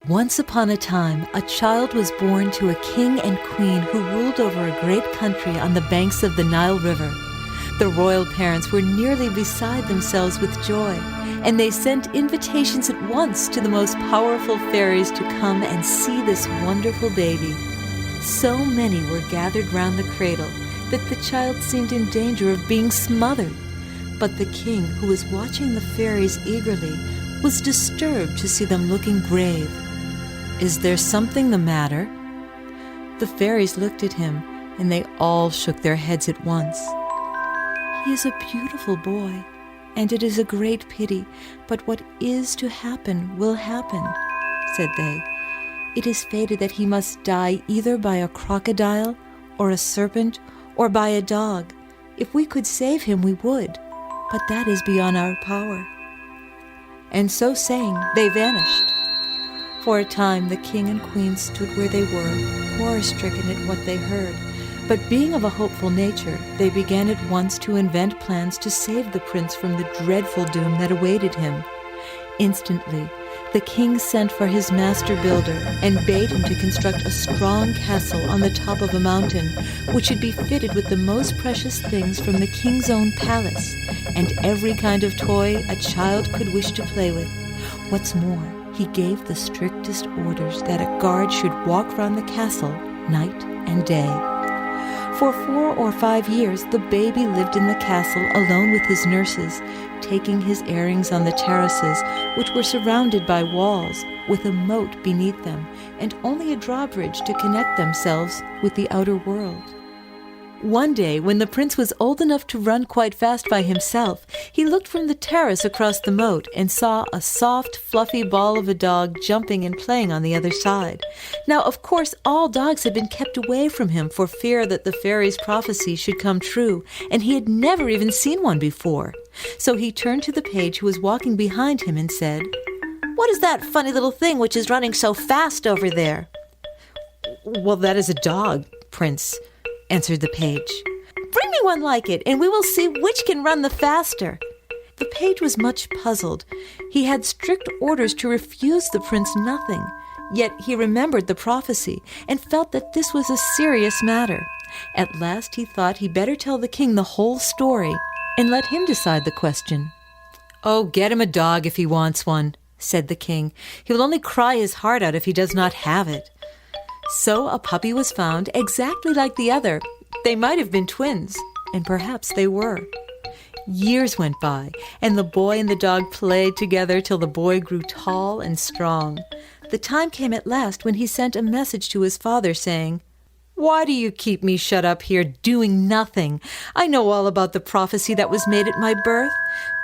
Once upon a time, a child was born to a king and queen who ruled over a great country on the banks of the Nile River. The royal parents were nearly beside themselves with joy, and they sent invitations at once to the most powerful fairies to come and see this wonderful baby. So many were gathered round the cradle that the child seemed in danger of being smothered. But the king, who was watching the fairies eagerly, was disturbed to see them looking grave. "Is there something the matter?" The fairies looked at him, and they all shook their heads at once. "He is a beautiful boy, and it is a great pity, but what is to happen will happen," said they. "It is fated that he must die either by a crocodile, or a serpent, or by a dog. If we could save him, we would, but that is beyond our power." And so saying, they vanished. For a time the king and queen stood where they were, horror-stricken at what they heard. But being of a hopeful nature, they began at once to invent plans to save the prince from the dreadful doom that awaited him. Instantly, the king sent for his master builder and bade him to construct a strong castle on the top of a mountain, which should be fitted with the most precious things from the king's own palace, and every kind of toy a child could wish to play with. What's more, he gave the strictest orders that a guard should walk round the castle night and day. For 4 or 5 years, the baby lived in the castle alone with his nurses, taking his airings on the terraces, which were surrounded by walls, with a moat beneath them, and only a drawbridge to connect themselves with the outer world. One day, when the prince was old enough to run quite fast by himself, he looked from the terrace across the moat and saw a soft, fluffy ball of a dog jumping and playing on the other side. Now, of course, all dogs had been kept away from him for fear that the fairy's prophecy should come true, and he had never even seen one before. So he turned to the page who was walking behind him and said, "What is that funny little thing which is running so fast over there?" "Well, that is a dog, Prince," answered the page. "Bring me one like it, and we will see which can run the faster." The page was much puzzled. He had strict orders to refuse the prince nothing, yet he remembered the prophecy and felt that this was a serious matter. At last he thought he'd better tell the king the whole story and let him decide the question. "Oh, get him a dog if he wants one," said the king. "He will only cry his heart out if he does not have it." So a puppy was found exactly like the other. They might have been twins, and perhaps they were. Years went by, and the boy and the dog played together till the boy grew tall and strong. The time came at last when he sent a message to his father saying, "Why do you keep me shut up here doing nothing? I know all about the prophecy that was made at my birth,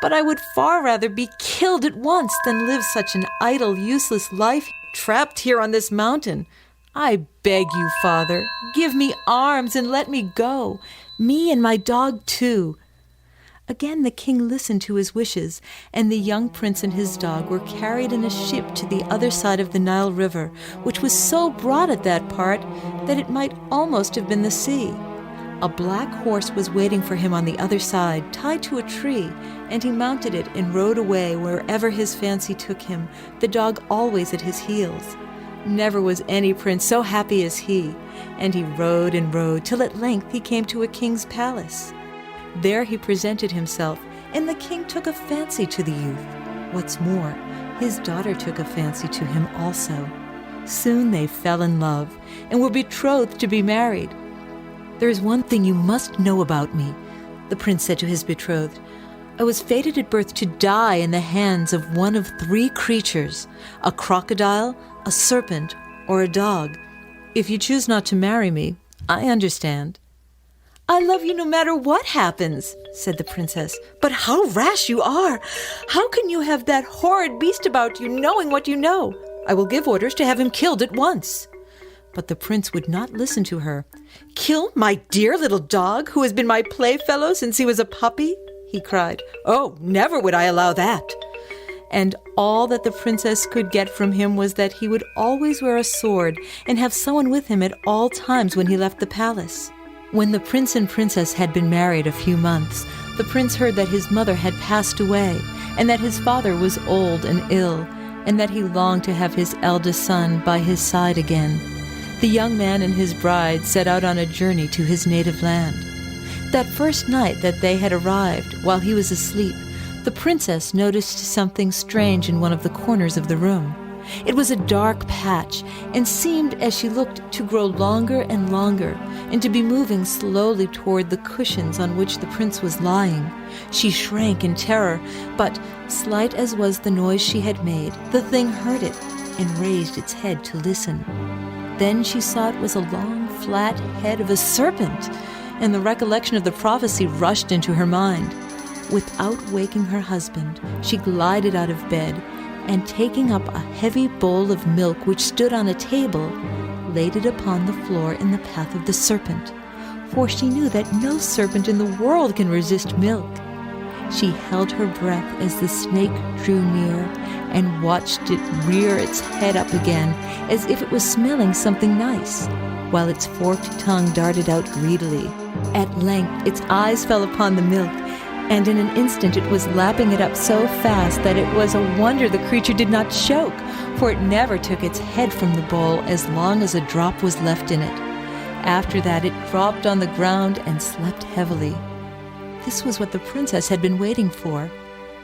but I would far rather be killed at once than live such an idle, useless life trapped here on this mountain. I beg you, father, give me arms and let me go, me and my dog too." Again the king listened to his wishes, and the young prince and his dog were carried in a ship to the other side of the Nile River, which was so broad at that part that it might almost have been the sea. A black horse was waiting for him on the other side, tied to a tree, and he mounted it and rode away wherever his fancy took him, the dog always at his heels. Never was any prince so happy as he, and he rode and rode till at length he came to a king's palace. There he presented himself, and the king took a fancy to the youth. What's more, his daughter took a fancy to him also. Soon they fell in love, and were betrothed to be married. "There is one thing you must know about me," the prince said to his betrothed. "I was fated at birth to die in the hands of one of 3 creatures, a crocodile, a serpent, or a dog. If you choose not to marry me, I understand." "I love you no matter what happens," said the princess. "But how rash you are! How can you have that horrid beast about you, knowing what you know? I will give orders to have him killed at once." But the prince would not listen to her. "Kill my dear little dog, who has been my playfellow since he was a puppy?" he cried. "Oh, never would I allow that." And all that the princess could get from him was that he would always wear a sword and have someone with him at all times when he left the palace. When the prince and princess had been married a few months, the prince heard that his mother had passed away and that his father was old and ill, and that he longed to have his eldest son by his side again. The young man and his bride set out on a journey to his native land. That first night that they had arrived, while he was asleep, the princess noticed something strange in one of the corners of the room. It was a dark patch, and seemed, as she looked, to grow longer and longer, and to be moving slowly toward the cushions on which the prince was lying. She shrank in terror, but, slight as was the noise she had made, the thing heard it, and raised its head to listen. Then she saw it was a long, flat head of a serpent, and the recollection of the prophecy rushed into her mind. Without waking her husband, she glided out of bed, and taking up a heavy bowl of milk which stood on a table, laid it upon the floor in the path of the serpent, for she knew that no serpent in the world can resist milk. She held her breath as the snake drew near, and watched it rear its head up again, as if it was smelling something nice, while its forked tongue darted out greedily. At length its eyes fell upon the milk, and in an instant it was lapping it up so fast that it was a wonder the creature did not choke, for it never took its head from the bowl as long as a drop was left in it. After that it dropped on the ground and slept heavily. This was what the princess had been waiting for.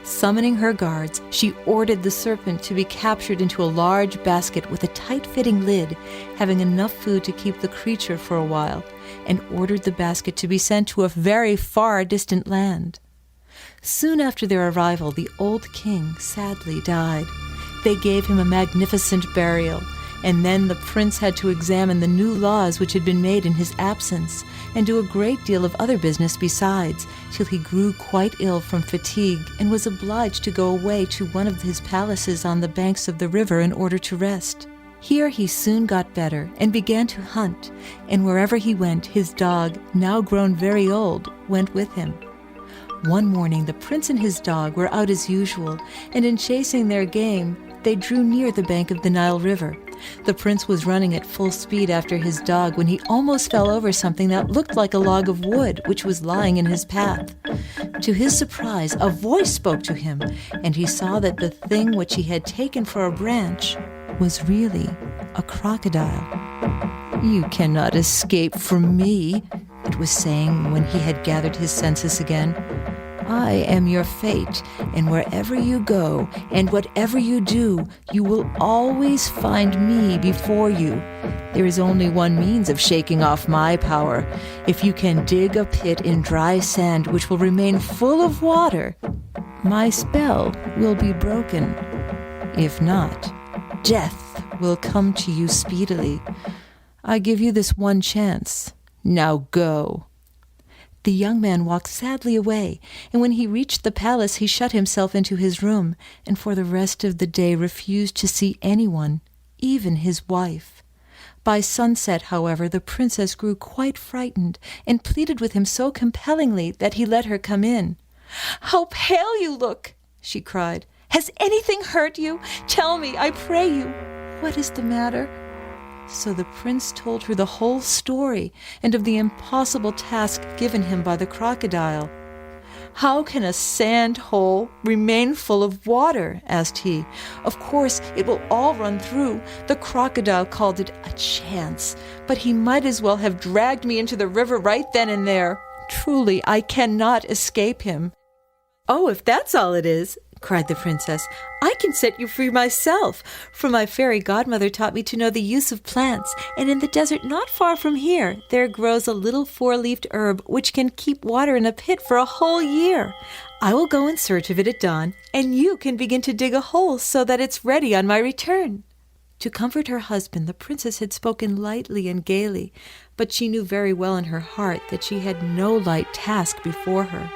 Summoning her guards, she ordered the serpent to be captured into a large basket with a tight-fitting lid, having enough food to keep the creature for a while, and ordered the basket to be sent to a very far distant land. Soon after their arrival, the old king sadly died. They gave him a magnificent burial, and then the prince had to examine the new laws which had been made in his absence, and do a great deal of other business besides, till he grew quite ill from fatigue, and was obliged to go away to one of his palaces on the banks of the river in order to rest. Here he soon got better, and began to hunt, and wherever he went, his dog, now grown very old, went with him. One morning the prince and his dog were out as usual, and in chasing their game, they drew near the bank of the Nile River. The prince was running at full speed after his dog when he almost fell over something that looked like a log of wood which was lying in his path. To his surprise, a voice spoke to him, and he saw that the thing which he had taken for a branch was really a crocodile. "You cannot escape from me," it was saying when he had gathered his senses again. "I am your fate, and wherever you go and whatever you do, you will always find me before you. There is only one means of shaking off my power. If you can dig a pit in dry sand which will remain full of water, my spell will be broken. If not, death will come to you speedily. I give you this one chance. Now go." The young man walked sadly away, and when he reached the palace he shut himself into his room, and for the rest of the day refused to see anyone, even his wife. By sunset, however, the princess grew quite frightened, and pleaded with him so compellingly that he let her come in. "How pale you look!" she cried. "Has anything hurt you? Tell me, I pray you, what is the matter?" So the prince told her the whole story, and of the impossible task given him by the crocodile. "How can a sand hole remain full of water?" asked he. "Of course it will all run through. The crocodile called it a chance, but he might as well have dragged me into the river right then and there. Truly, I cannot escape him." "Oh, if that's all it is," cried the princess, "I can set you free myself, for my fairy godmother taught me to know the use of plants, and in the desert not far from here there grows a little four-leaved herb which can keep water in a pit for a whole year. I will go in search of it at dawn, and you can begin to dig a hole so that it's ready on my return." To comfort her husband, the princess had spoken lightly and gaily, but she knew very well in her heart that she had no light task before her.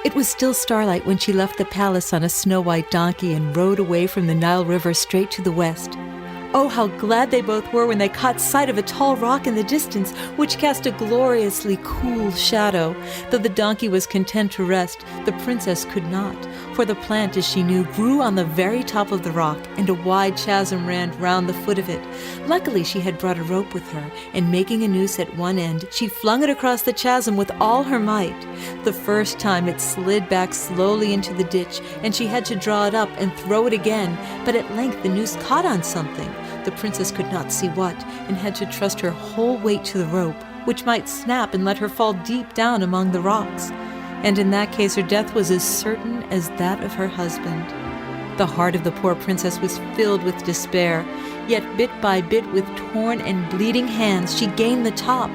It was still starlight when she left the palace on a snow-white donkey and rode away from the Nile River straight to the west. Oh, how glad they both were when they caught sight of a tall rock in the distance, which cast a gloriously cool shadow. Though the donkey was content to rest, the princess could not, For the plant, as she knew, grew on the very top of the rock, and a wide chasm ran round the foot of it. Luckily, she had brought a rope with her, and making a noose at one end, she flung it across the chasm with all her might. The first time it slid back slowly into the ditch, and she had to draw it up and throw it again, but at length the noose caught on something. The princess could not see what, and had to trust her whole weight to the rope, which might snap and let her fall deep down among the rocks. And in that case her death was as certain as that of her husband. The heart of the poor princess was filled with despair, yet bit by bit with torn and bleeding hands she gained the top.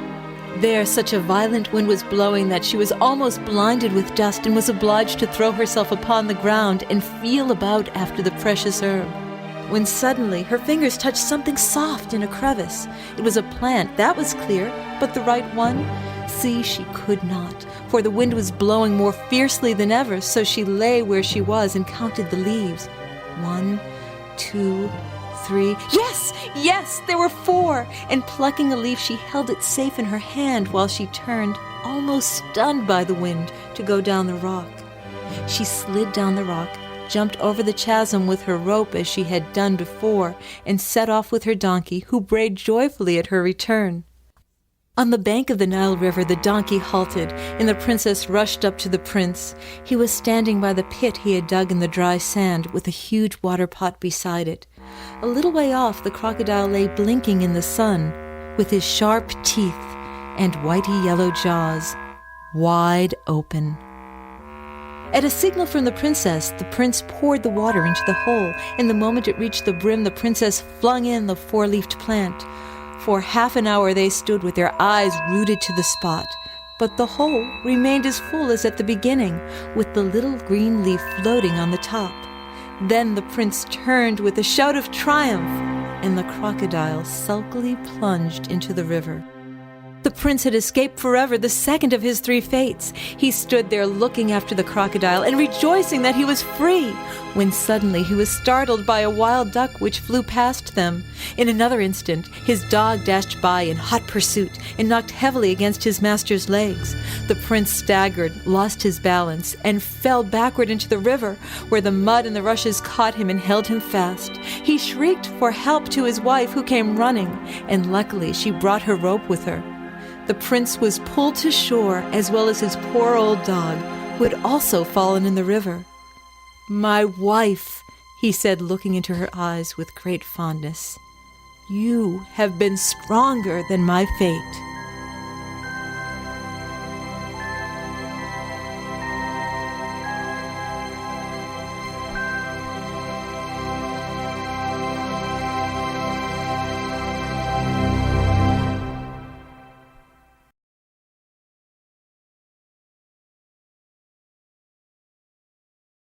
There such a violent wind was blowing that she was almost blinded with dust and was obliged to throw herself upon the ground and feel about after the precious herb. When suddenly her fingers touched something soft in a crevice. It was a plant, that was clear, but the right one? See, she could not, for the wind was blowing more fiercely than ever, so she lay where she was and counted the leaves. 1, 2, 3. Yes, there were 4, and plucking a leaf she held it safe in her hand while she turned, almost stunned by the wind, to go down the rock. She slid down the rock, jumped over the chasm with her rope as she had done before, and set off with her donkey, who brayed joyfully at her return. On the bank of the Nile River the donkey halted, and the princess rushed up to the prince. He was standing by the pit he had dug in the dry sand, with a huge water pot beside it. A little way off the crocodile lay blinking in the sun, with his sharp teeth and whitey-yellow jaws wide open. At a signal from the princess, the prince poured the water into the hole, and the moment it reached the brim, the princess flung in the 4-leafed plant. For half an hour they stood with their eyes rooted to the spot, but the hole remained as full as at the beginning, with the little green leaf floating on the top. Then the prince turned with a shout of triumph, and the crocodile sulkily plunged into the river. The prince had escaped forever, the second of his 3 fates. He stood there looking after the crocodile and rejoicing that he was free, when suddenly he was startled by a wild duck which flew past them. In another instant, his dog dashed by in hot pursuit and knocked heavily against his master's legs. The prince staggered, lost his balance, and fell backward into the river, where the mud and the rushes caught him and held him fast. He shrieked for help to his wife, who came running, and luckily she brought her rope with her. The prince was pulled to shore, as well as his poor old dog, who had also fallen in the river. "My wife," he said, looking into her eyes with great fondness, "you have been stronger than my fate."